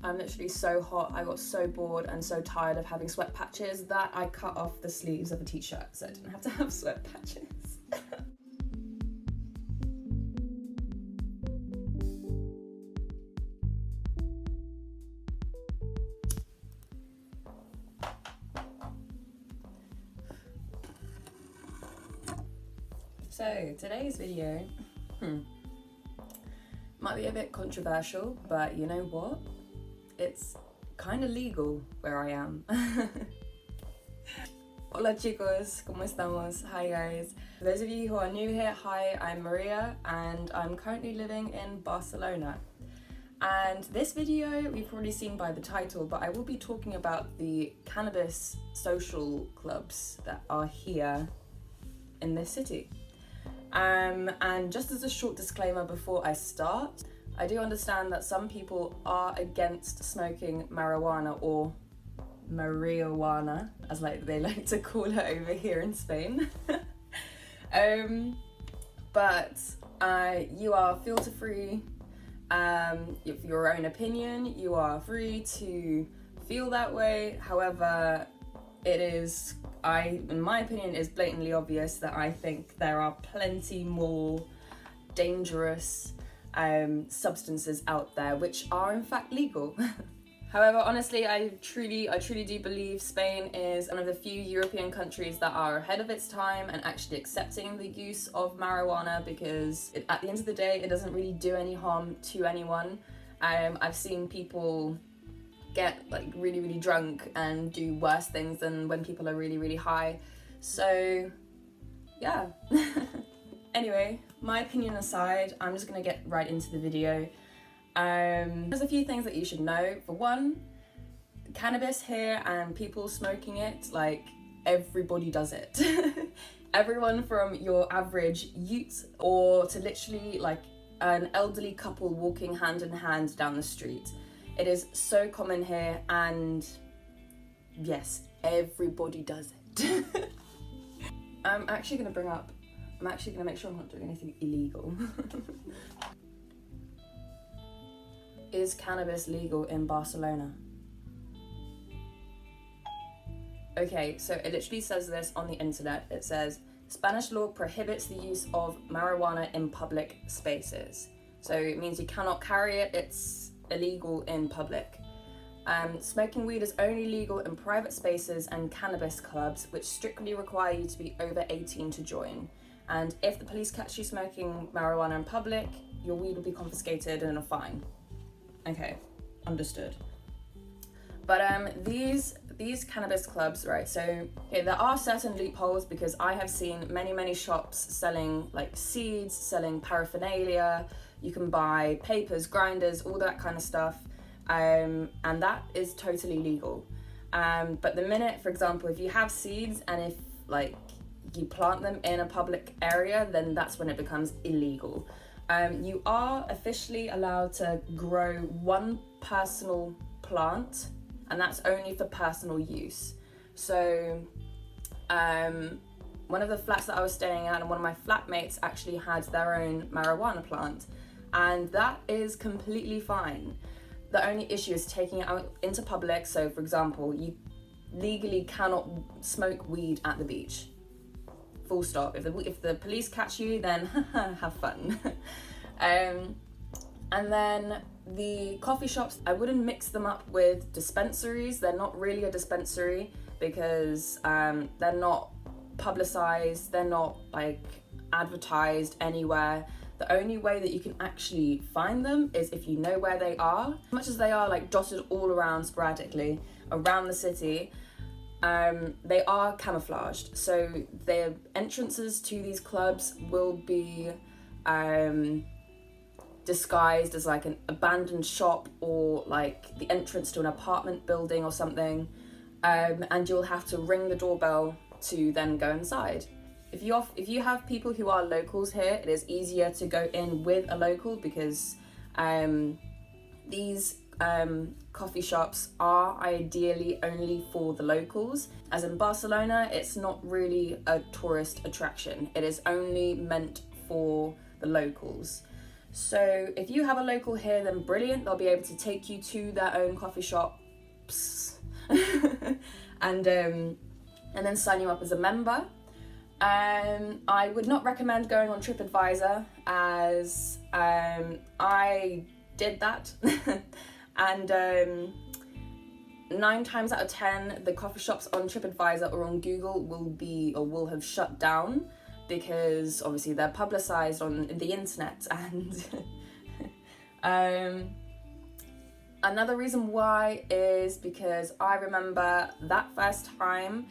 I'm literally so hot. I got so bored and so tired of having sweat patches that I cut off the sleeves of a t-shirt so I didn't have to have sweat patches. So today's video might be a bit controversial, but you know what? It's kind of legal where I am. Hola chicos, ¿cómo estamos? Hi guys. For those of you who are new here, hi, I'm Maria and I'm currently living in Barcelona. And this video you've probably seen by the title, but I will be talking about the cannabis social clubs that are here in this city. And just as a short disclaimer before I start, I do understand that some people are against smoking marijuana, or marijuana, as they like to call it over here in Spain. But you are filter free. If your own opinion, you are free to feel that way. However, in my opinion, is blatantly obvious that I think there are plenty more dangerous substances out there which are in fact legal. However, honestly, I truly do believe Spain is one of the few European countries that are ahead of its time and actually accepting the use of marijuana, because at the end of the day, it doesn't really do any harm to anyone. I've seen people get really drunk and do worse things than when people are really high. So yeah. Anyway, my opinion aside, I'm just gonna get right into the video. There's a few things that you should know. For one, cannabis here and people smoking it, everybody does it. Everyone from your average youth or to literally an elderly couple walking hand in hand down the street. It is so common here, and yes, everybody does it. I'm actually gonna make sure I'm not doing anything illegal. Is cannabis legal in Barcelona? Okay, so it literally says this on the internet. It says, Spanish law prohibits the use of marijuana in public spaces. So it means you cannot carry it, it's illegal in public. Smoking weed is only legal in private spaces and cannabis clubs, which strictly require you to be over 18 to join. And if the police catch you smoking marijuana in public, your weed will be confiscated and a fine. Okay, understood. But these cannabis clubs, right, so there are certain loopholes, because I have seen many shops selling seeds, selling paraphernalia. You can buy papers, grinders, all that kind of stuff, and that is totally legal. But the minute, for example, if you have seeds and if you plant them in a public area, then that's when it becomes illegal. You are officially allowed to grow one personal plant, and that's only for personal use. So one of the flats that I was staying at, and one of my flatmates actually had their own marijuana plant, and that is completely fine. The only issue is taking it out into public. So for example, you legally cannot smoke weed at the beach. Full stop. If the police catch you, then have fun. And then the coffee shops, I wouldn't mix them up with dispensaries. They're not really a dispensary, because they're not publicized, they're not advertised anywhere. The only way that you can actually find them is if you know where they are. As much as they are dotted all around sporadically around the city, they are camouflaged. So the entrances to these clubs will be disguised as an abandoned shop, or the entrance to an apartment building or something, and you'll have to ring the doorbell to then go inside. If you have people who are locals here, it is easier to go in with a local, because these coffee shops are ideally only for the locals. As in Barcelona, it's not really a tourist attraction. It is only meant for the locals. So if you have a local here, then brilliant, they'll be able to take you to their own coffee shops and then sign you up as a member. I would not recommend going on TripAdvisor, as I did that and 9 times out of 10 the coffee shops on TripAdvisor or on Google will have shut down, because obviously they're publicized on the internet. And another reason why is because I remember that first time,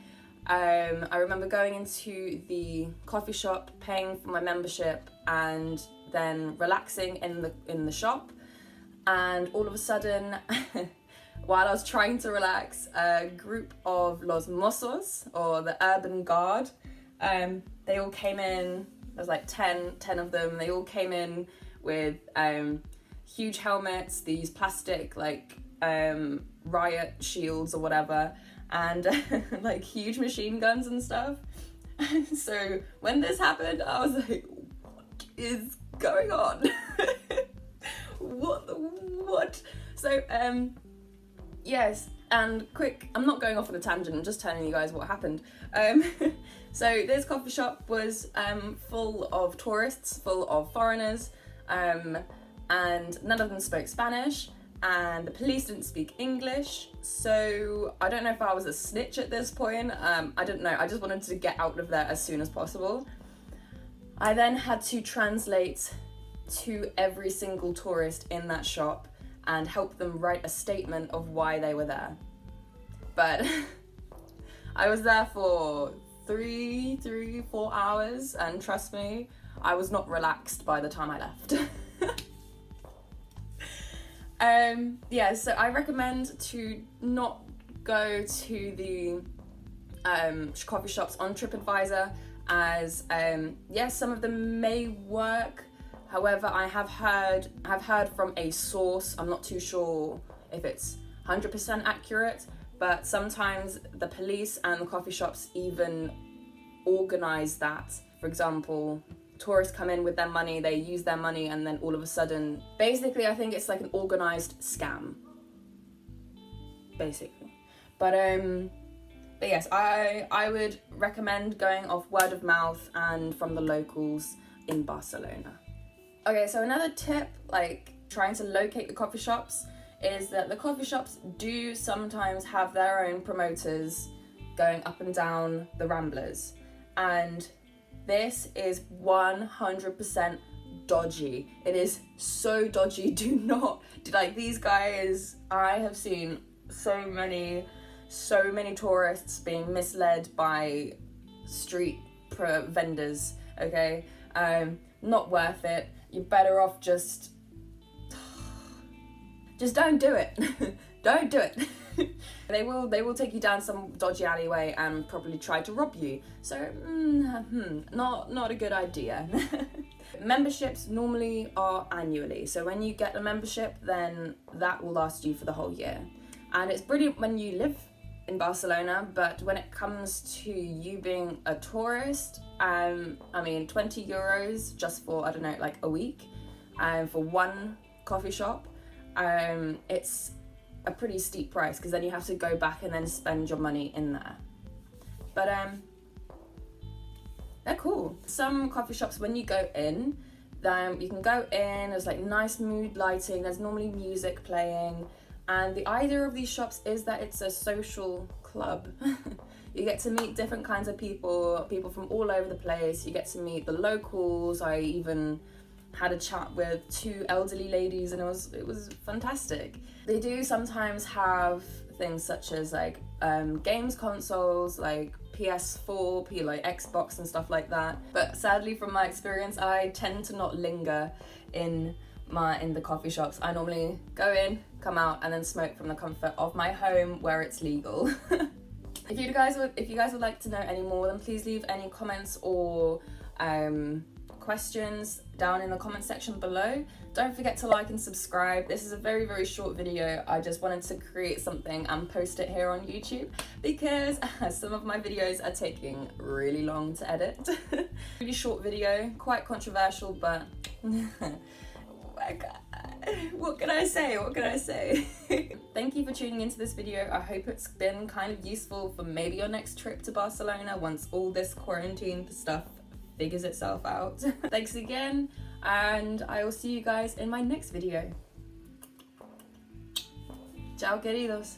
I remember going into the coffee shop, paying for my membership, and then relaxing in the shop, and all of a sudden while I was trying to relax, a group of Los Mozos, or the urban guard, they all came in. There's like 10 of them. They all came in with huge helmets, these plastic like riot shields or whatever, and like huge machine guns and stuff. So when this happened, I was like, what is going on? what? So yes, and quick, I'm not going off on a tangent, I'm just telling you guys what happened. So this coffee shop was full of tourists, full of foreigners, and none of them spoke Spanish, and the police didn't speak English. So I don't know if I was a snitch at this point. I don't know, I just wanted to get out of there as soon as possible. I then had to translate to every single tourist in that shop and help them write a statement of why they were there. But I was there for 4 hours, and trust me, I was not relaxed by the time I left. Yeah, so I recommend to not go to the coffee shops on TripAdvisor, as yes, some of them may work. However, I have heard from a source, I'm not too sure if it's 100% accurate, but sometimes the police and the coffee shops even organize that. For example, tourists come in with their money, they use their money, and then all of a sudden, basically I think it's like an organized scam, basically. But yes, I would recommend going off word of mouth and from the locals in Barcelona. Okay, so another tip, like trying to locate the coffee shops, is that the coffee shops do sometimes have their own promoters going up and down the Ramblers, and this is 100% dodgy. It is so dodgy. Do not, like, these guys, I have seen so many tourists being misled by street vendors, okay? Not worth it. You're better off just don't do it. Don't do it. They will take you down some dodgy alleyway and probably try to rob you. So not a good idea. Memberships normally are annually. So when you get a membership, then that will last you for the whole year. And it's brilliant when you live in Barcelona, but when it comes to you being a tourist, I mean, 20 euros just for, I don't know, like a week, for one coffee shop, it's a pretty steep price, because then you have to go back and then spend your money in there. But they're cool. Some coffee shops, when you go in, then you can go in, there's like nice mood lighting, there's normally music playing, and the idea of these shops is that it's a social club. You get to meet different kinds of people from all over the place. You get to meet the locals. I even had a chat with 2 elderly ladies, and it was fantastic. They do sometimes have things such as like games consoles, like PS4, like Xbox and stuff like that. But sadly, from my experience, I tend to not linger in the coffee shops. I normally go in, come out, and then smoke from the comfort of my home where it's legal. If you guys would like to know any more, then please leave any comments or questions down in the comment section below. Don't forget to like and subscribe. This is a very, very short video. I just wanted to create something and post it here on YouTube, because some of my videos are taking really long to edit. Really short video, quite controversial, but my god. What can I say? What can I say? Thank you for tuning into this video. I hope it's been kind of useful for maybe your next trip to Barcelona once all this quarantine stuff figures itself out. Thanks again, and I will see you guys in my next video. Ciao, queridos.